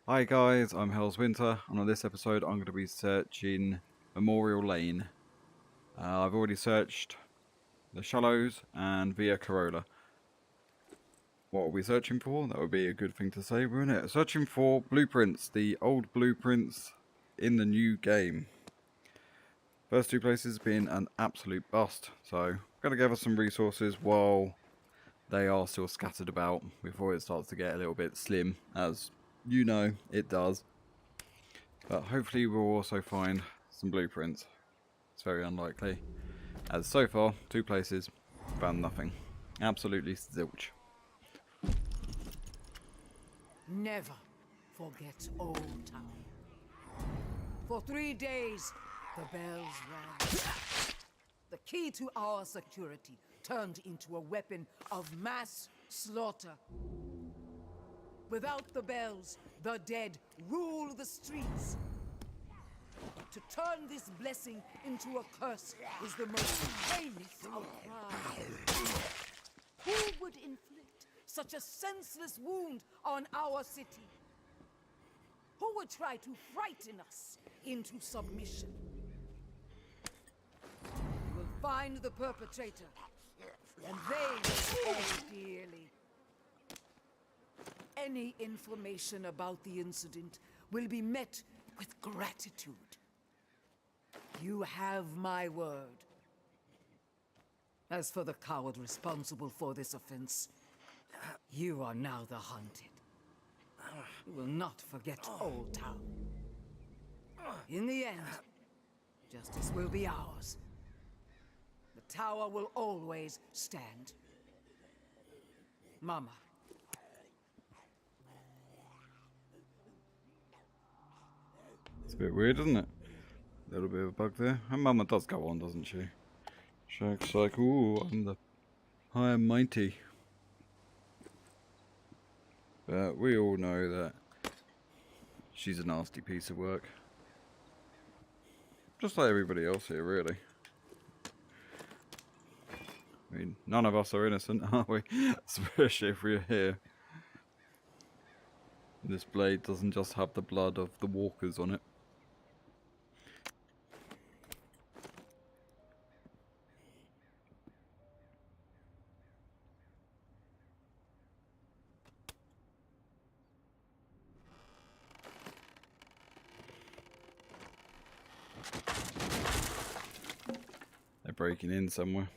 Hi guys, I'm Hell's Winter, and on this episode I'm going to be searching Memorial Lane. I've already searched the Shallows and Via Corolla. What are we searching for? That would be a good thing to say, wouldn't it? Searching for blueprints, the old blueprints in the new game. First two places being an absolute bust, so I'm going to gather some resources while they are still scattered about before it starts to get a little bit slim, as you know it does. But hopefully we'll also find some blueprints. It's very unlikely, as so far, two places, found nothing. Absolutely zilch. Never forget Old Town. For 3 days, the bells rang. The key to our security turned into a weapon of mass slaughter. Without the bells, the dead rule the streets. To turn this blessing into a curse is the most heinous of crimes. Who would inflict such a senseless wound on our city? Who would try to frighten us into submission? We will find the perpetrator, and they will pay dearly. Any information about the incident will be met with gratitude. You have my word. As for the coward responsible for this offense, you are now the hunted. You will not forget Old Town. In the end, justice will be ours. The tower will always stand. Mama. It's a bit weird, isn't it? A little bit of a bug there. Her mama does go on, doesn't she? She's like, ooh, I'm the high and mighty. But we all know that she's a nasty piece of work. Just like everybody else here, really. I mean, none of us are innocent, are we? Especially if we're here. This blade doesn't just have the blood of the walkers on it. They're breaking in somewhere.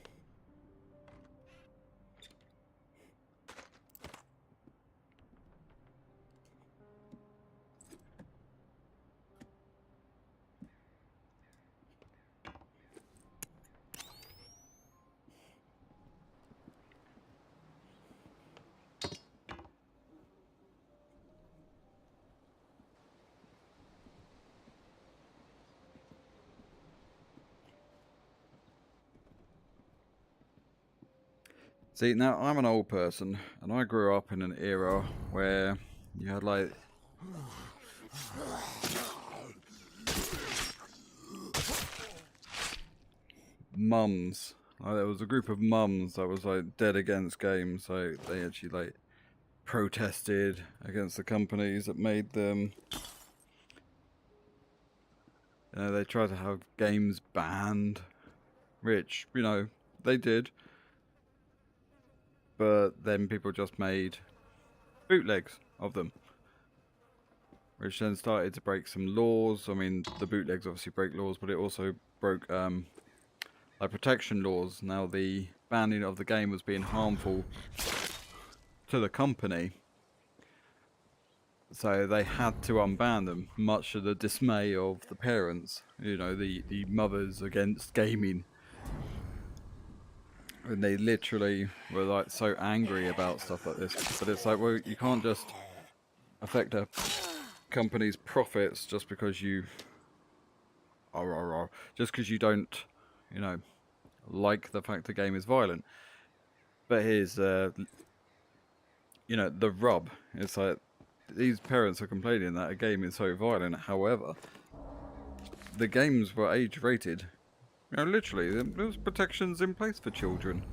See, now I'm an old person, and I grew up in an era where you had like mums. Like, there was a group of mums that was like dead against games, so they actually like protested against the companies that made them. They tried to have games banned, which, you know, they did. But then people just made bootlegs of them, which then started to break some laws. I mean, the bootlegs obviously break laws, but it also broke like protection laws. Now the banning of the game was being harmful to the company, so they had to unban them, much to the dismay of the parents, you know, the mothers against gaming. And they literally were like so angry about stuff like this. But it's like, well, you can't just affect a company's profits just because you just because you don't, you know, like the fact the game is violent. But here's you know, the rub. It's like these parents are complaining that a game is so violent. However, the games were age rated. You know, literally, there was protections in place for children.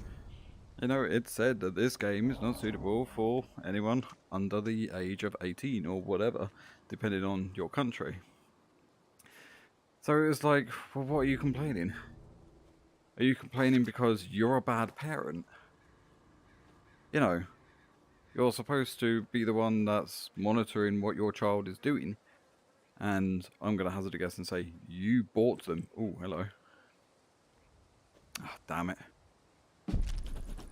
You know, it's said that this game is not suitable for anyone under the age of 18 or whatever, depending on your country. So it's like, well, what are you complaining? Are you complaining because you're a bad parent? You know, you're supposed to be the one that's monitoring what your child is doing. And I'm going to hazard a guess and say, you bought them. Oh, hello. Oh, damn it.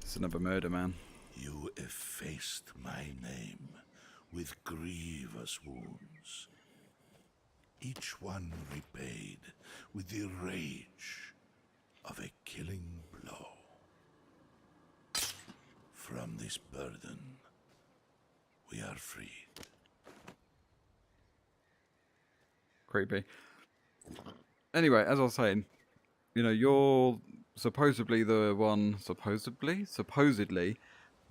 It's another murder, man. You effaced my name with grievous wounds, each one repaid with the rage of a killing blow. From this burden, we are freed. Creepy. Anyway, as I was saying, you know, you're supposedly the one, supposedly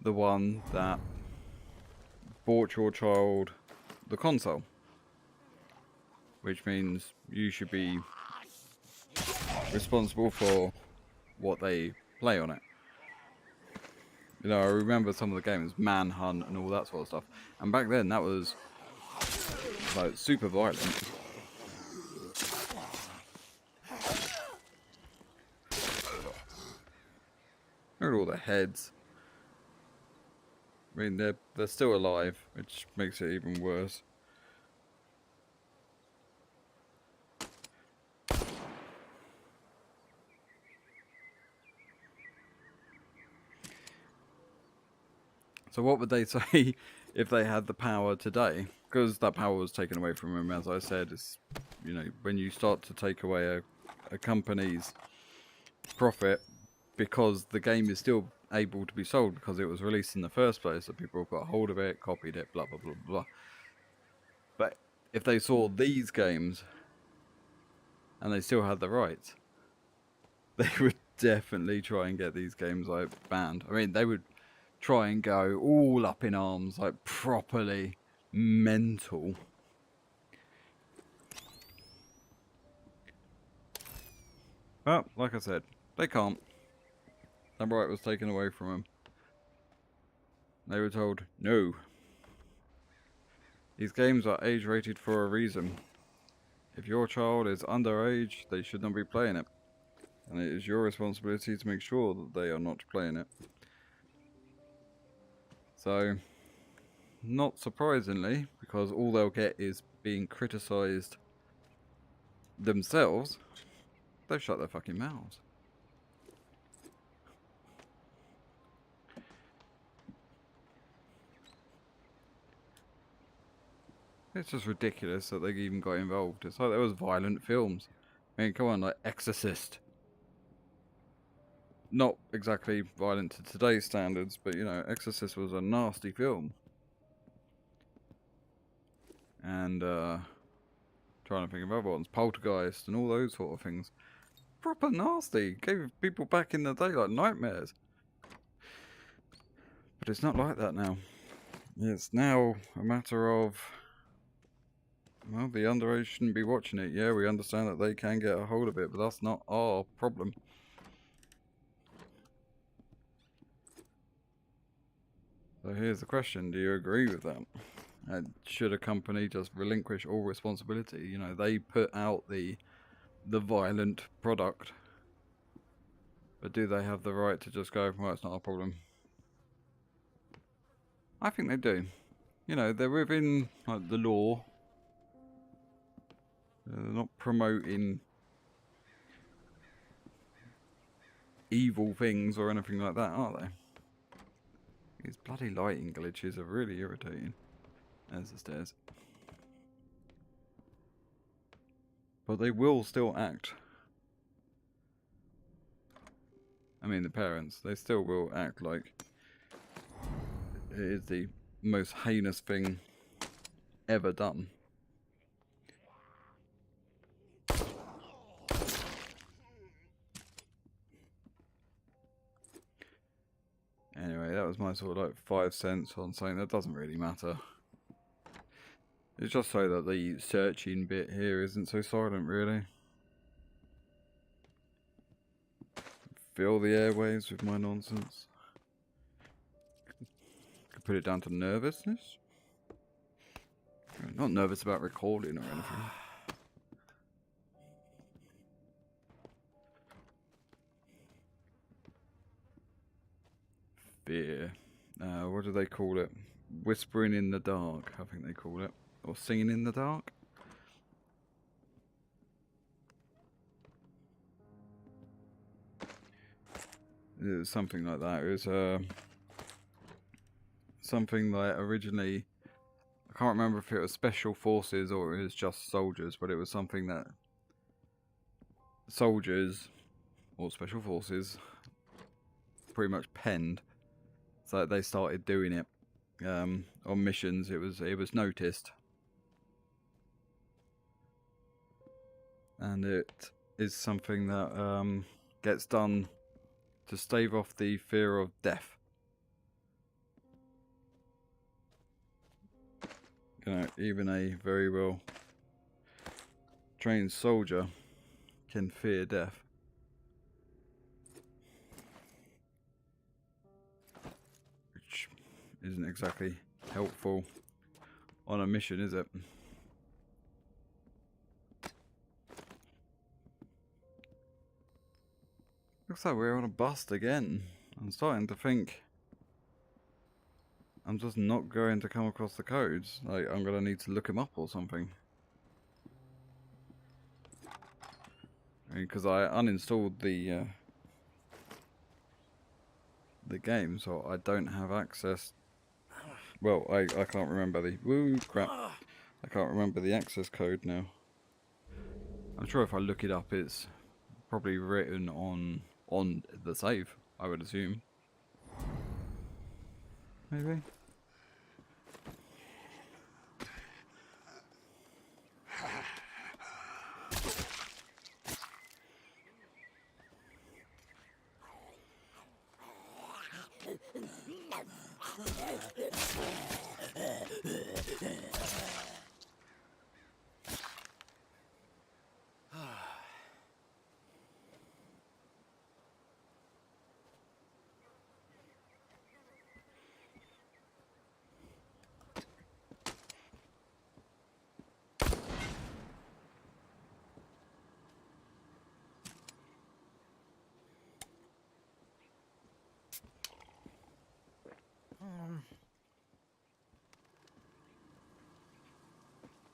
the one that bought your child the console. Which means you should be responsible for what they play on it. You know, I remember some of the games, Manhunt and all that sort of stuff. And back then, that was like super violent. Look at all the heads. I mean, they're still alive, which makes it even worse. So what would they say if they had the power today? Because that power was taken away from them, as I said. It's, you know, when you start to take away a company's profit because the game is still able to be sold because it was released in the first place, so people got hold of it, copied it, blah, blah, blah, blah. But if they saw these games and they still had the rights, they would definitely try and get these games like banned. I mean, they would try and go all up in arms, like properly mental. But like I said, they can't. That right was taken away from them. They were told, no. These games are age rated for a reason. If your child is underage, they should not be playing it. And it is your responsibility to make sure that they are not playing it. So, not surprisingly, because all they'll get is being criticised themselves, they've shut their fucking mouths. It's just ridiculous that they even got involved. It's like there was violent films. I mean, come on, like Exorcist. Not exactly violent to today's standards, but you know, Exorcist was a nasty film. And trying to think of other ones, Poltergeist and all those sort of things. Proper nasty. Gave people back in the day like nightmares. But it's not like that now. It's now a matter of, well, the underage shouldn't be watching it. Yeah, we understand that they can get a hold of it, but that's not our problem. So here's the question, do you agree with that? Should a company just relinquish all responsibility? You know, they put out the violent product, but do they have the right to just go, well, it's not our problem? I think they do. You know, they're within like the law. They're not promoting evil things or anything like that, are they? These bloody lighting glitches are really irritating. There's the stairs. But they will still act. I mean, the parents, they still will act like it is the most heinous thing ever done. Anyway, that was my sort of like 5 cents on something that doesn't really matter. It's just so that the searching bit here isn't so silent, really. Fill the airwaves with my nonsense. put it down to nervousness. I'm not nervous about recording or anything. Fear. What do they call it? Whispering in the dark, I think they call it. Or singing in the dark? It was something like that. It was something like originally, I can't remember if it was special forces or it was just soldiers, but it was something that soldiers or special forces pretty much penned. So they started doing it on missions. It was noticed, and it is something that gets done to stave off the fear of death. You know, even a very well trained soldier can fear death. Which isn't exactly helpful on a mission, is it? Looks like we're on a bust again. I'm starting to think I'm just not going to come across the codes. Like, I'm going to need to look them up or something. I mean, because I uninstalled the game, so I don't have access. Well, I can't remember the... Woo, crap. I can't remember the access code now. I'm sure if I look it up, it's probably written on the save, I would assume. Maybe?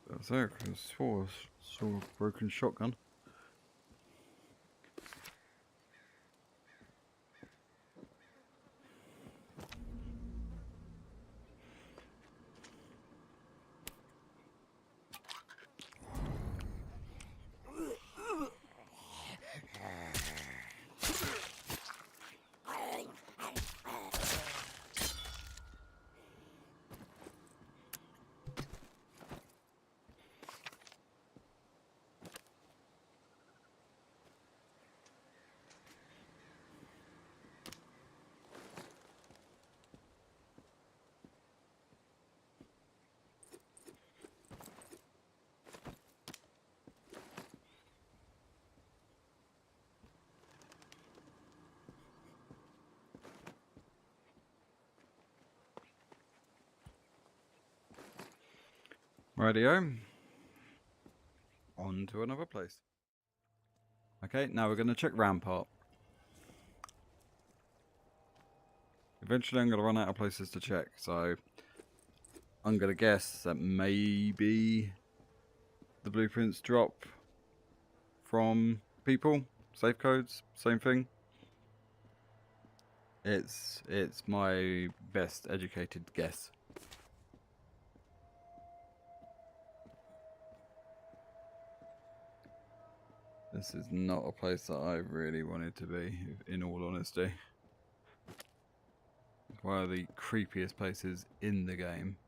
That's there, because saw a broken shotgun. Radio. On to another place. Okay, now we're going to check Rampart. Eventually I'm going to run out of places to check, so I'm going to guess that maybe the blueprints drop from people, safe codes, same thing. It's my best educated guess. This is not a place that I really wanted to be, in all honesty. It's one of the creepiest places in the game.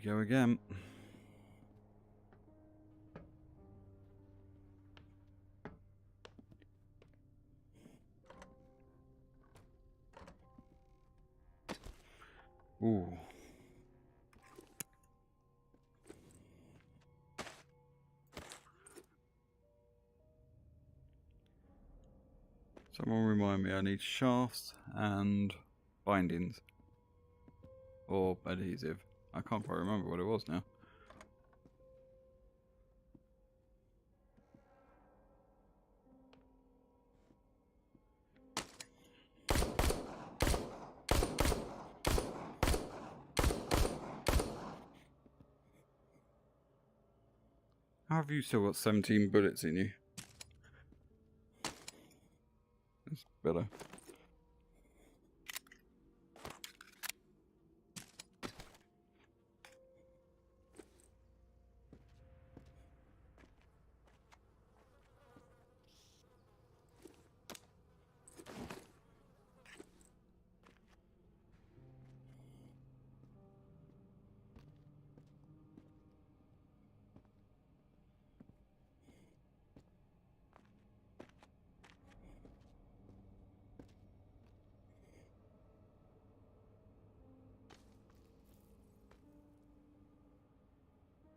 we go again. Ooh. Someone remind me, I need shafts and bindings. Or adhesive. I can't quite remember what it was now. How have you still got 17 bullets in you? That's better.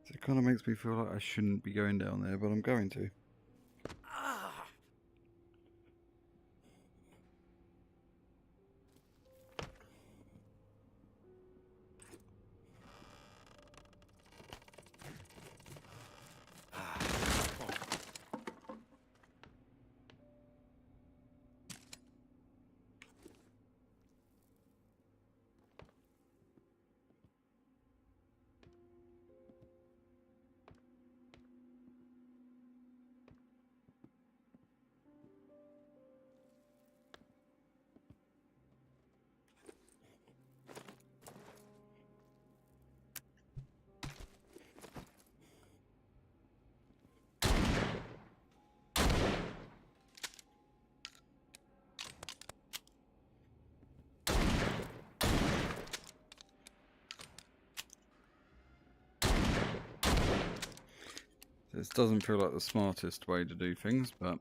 It kind of makes me feel like I shouldn't be going down there, but I'm going to. This doesn't feel like the smartest way to do things, but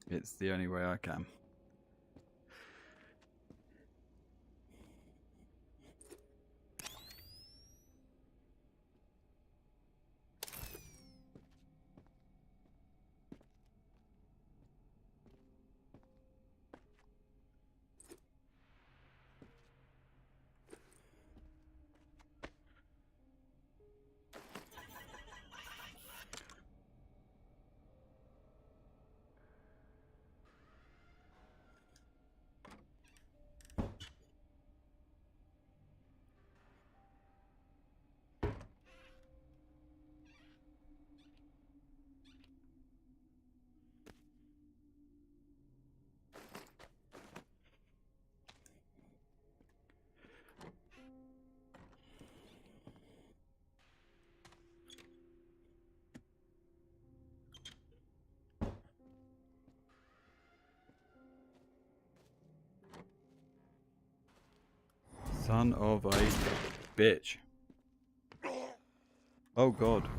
it's the only way I can. Son of a bitch. Oh god.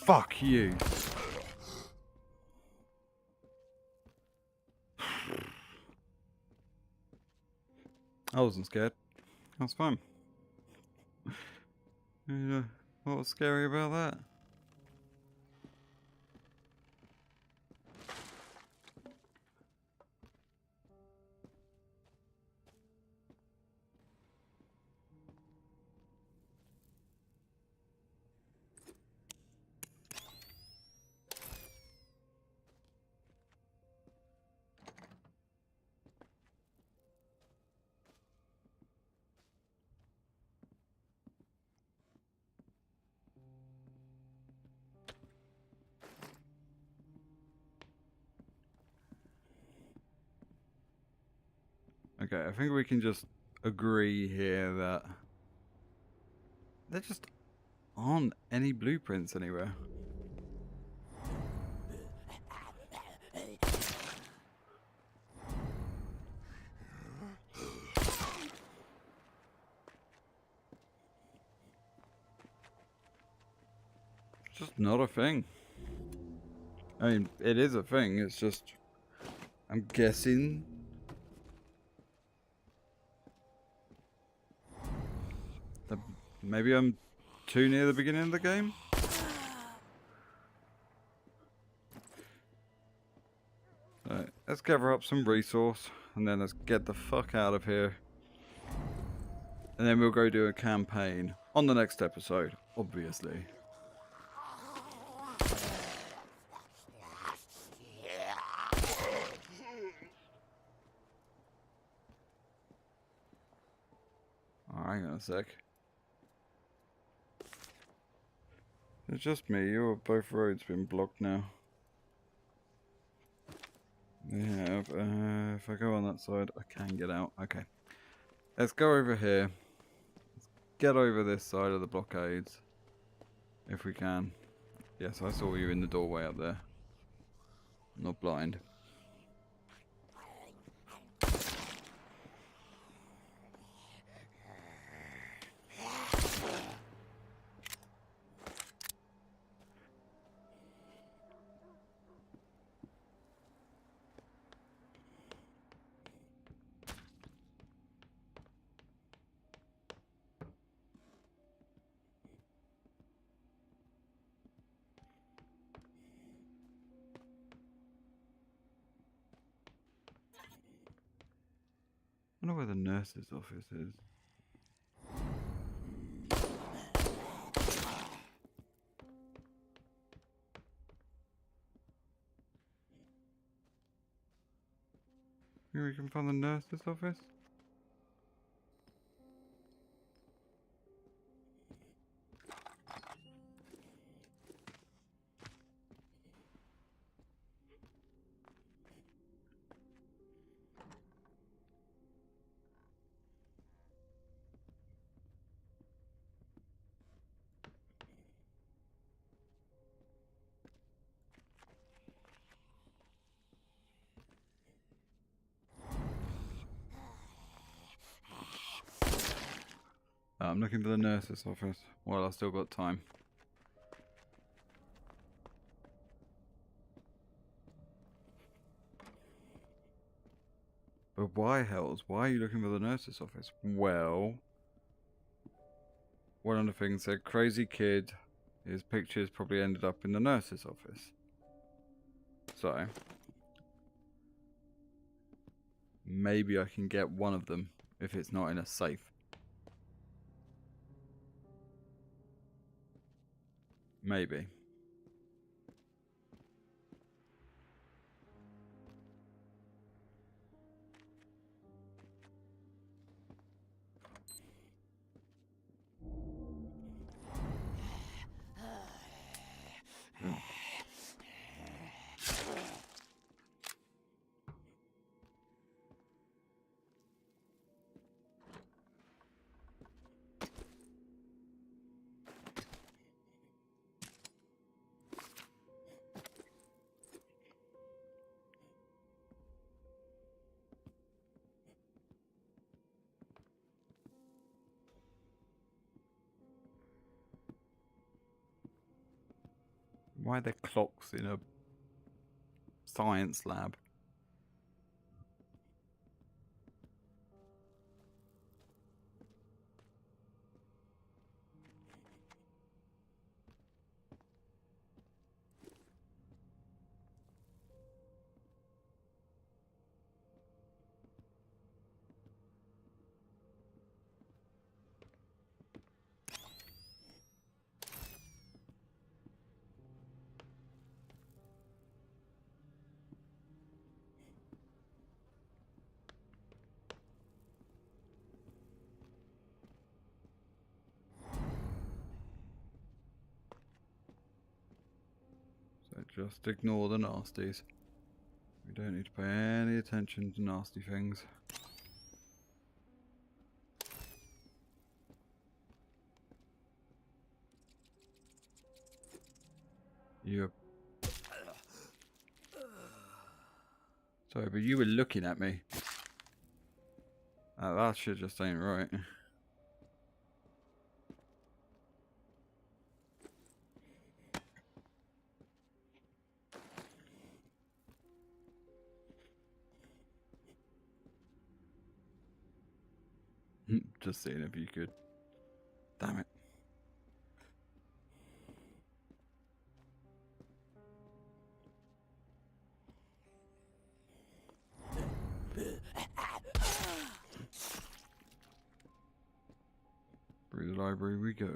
Fuck you. I wasn't scared. I was fine. Yeah, what was scary about that? Okay, I think we can just agree here that there just aren't any blueprints anywhere. It's just not a thing. I mean, it is a thing, it's just, I'm guessing. That maybe I'm too near the beginning of the game? Right, let's gather up some resource, and then let's get the fuck out of here. And then we'll go do a campaign on the next episode, obviously. Alright, hang on a sec. It's just me, both roads been blocked now. Yeah, if I go on that side, I can get out. Okay. Let's go over here. Let's get over this side of the blockades. If we can. Yes, I saw you in the doorway up there. I'm not blind. I wonder where the nurse's office is. Here we can find the nurse's office. I'm looking for the nurse's office while I've still got time. But why, Hells? Why are you looking for the nurse's office? Well, one of the things said, crazy kid, his pictures probably ended up in the nurse's office. So, maybe I can get one of them if it's not in a safe. Maybe. Why are there clocks in a science lab? So just ignore the nasties. We don't need to pay any attention to nasty things. Yep. Sorry, but you were looking at me. That shit just ain't right. Just seeing if you could. Damn it. Through the library we go.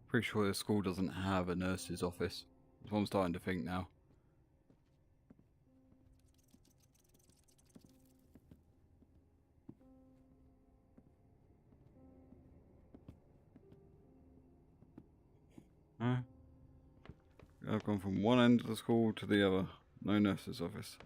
Pretty sure the school doesn't have a nurse's office. That's what I'm starting to think now. Huh? I've gone from one end of the school to the other. No nurse's office.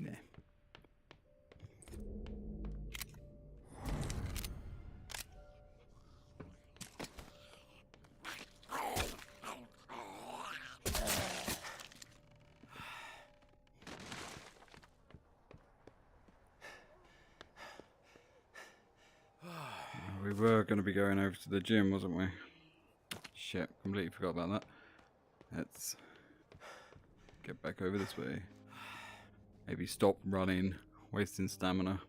Yeah. We were going to be going over to the gym, wasn't we? Shit, completely forgot about that. Let's get back over this way. Maybe stop running, wasting stamina.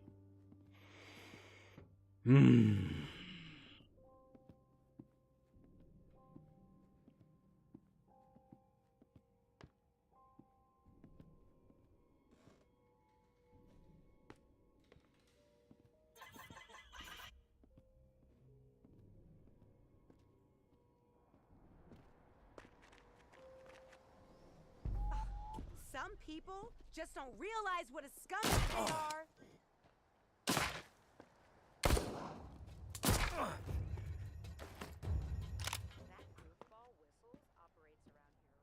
Some people just don't realize what a scumbag they are. That goofball whistles operates around here,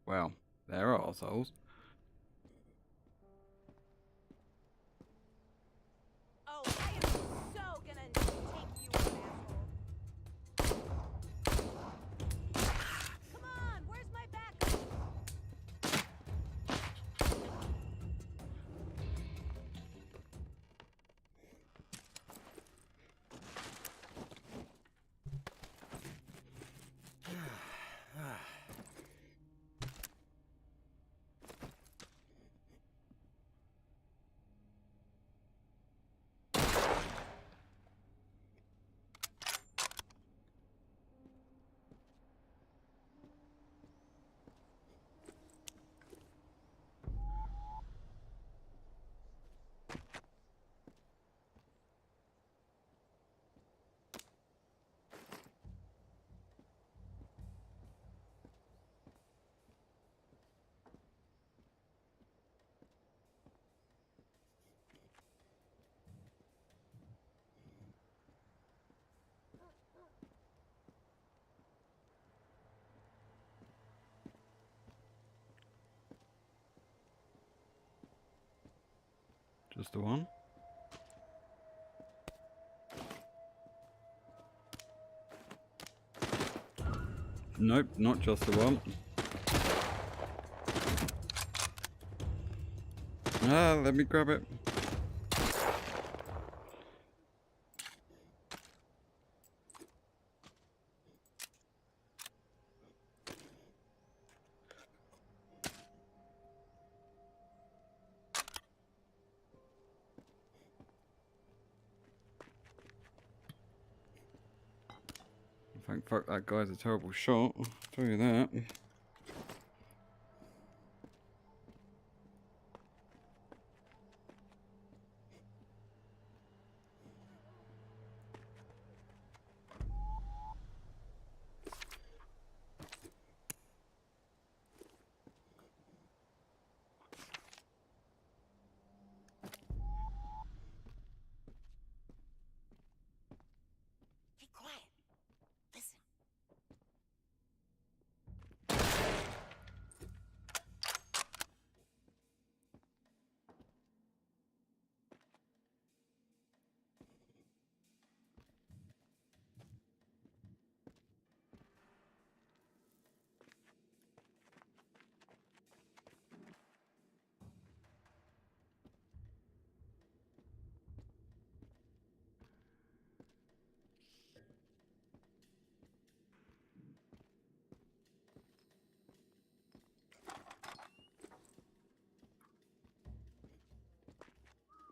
right? Well, they're arseholes. Oh, I am so gonna take you, asshole. Come on, where's my backup? Just the one? Nope, not just the one. Ah, let me grab it. Thank fuck that guy's a terrible shot, I'll tell you that. Keep quiet. Listen.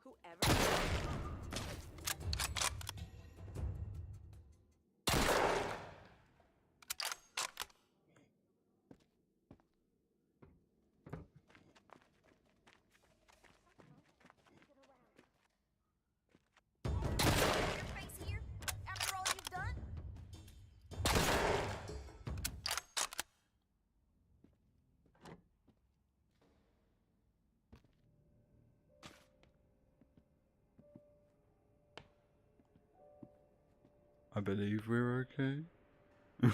Whoever. Your face here? After all you've done? I believe we're okay. I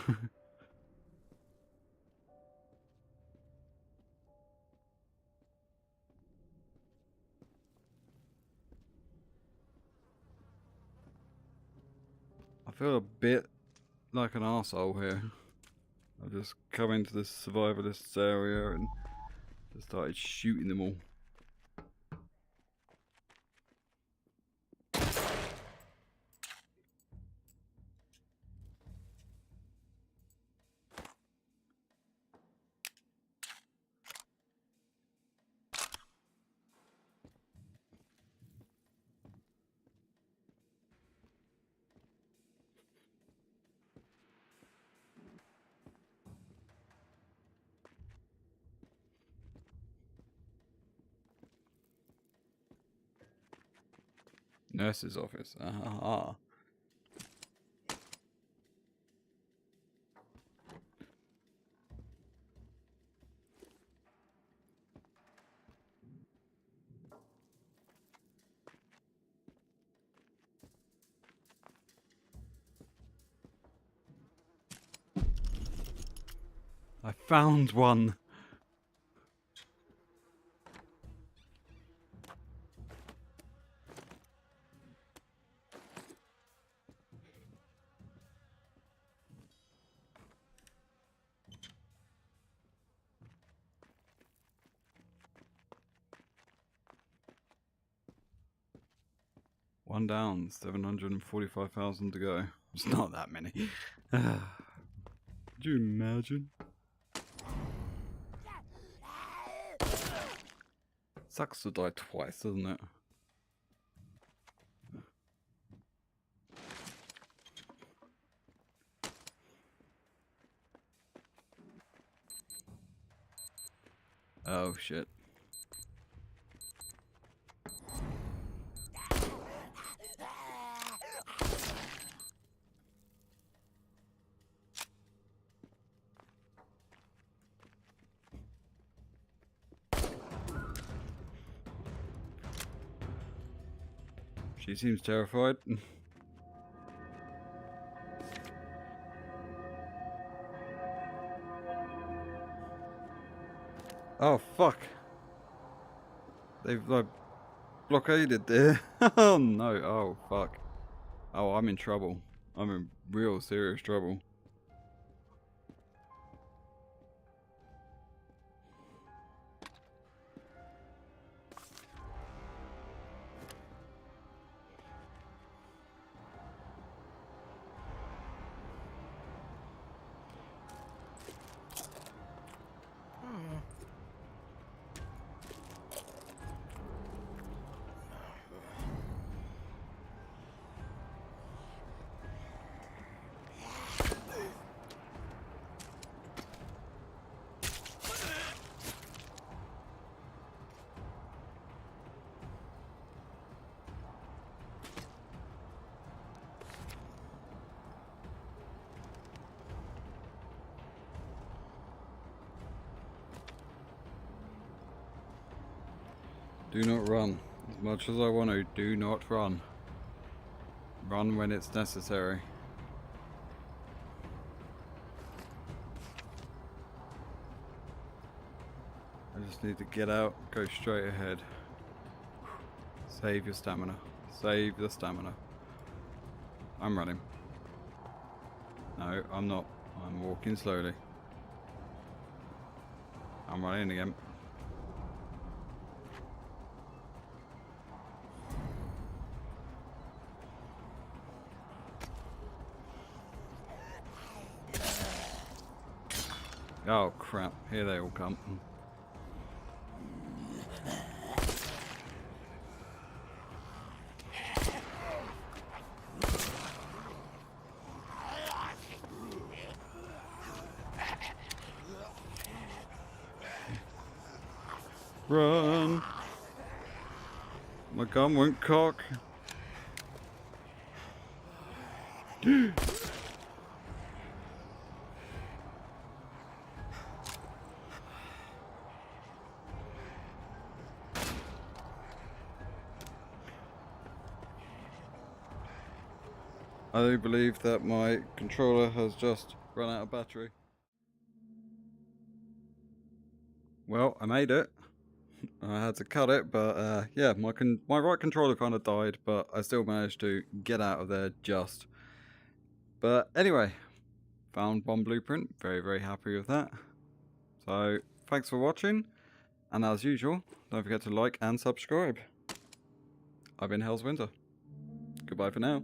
feel a bit like an arsehole here. I just come into this survivalist area and just started shooting them all. Nurse's office. Ah. I found one. One down, 745,000 to go. It's not that many. Could you imagine? Sucks to die twice, doesn't it? Oh shit. She seems terrified. Oh fuck. They've like blockaded there. Oh no, oh fuck. Oh, I'm in trouble. I'm in real serious trouble. Do not run. As much as I want to, do not run. Run when it's necessary. I just need to get out, go straight ahead. Save your stamina. Save the stamina. I'm running. No, I'm not. I'm walking slowly. I'm running again. Oh crap, here they all come. Run! My gun won't cock. I do believe that my controller has just run out of battery. Well, I made it. I had to cut it, but yeah, my right controller kind of died, but I still managed to get out of there just. But anyway, found one blueprint. Very, very happy with that. So, thanks for watching, and as usual, don't forget to like and subscribe. I've been Hell's Winter. Goodbye for now.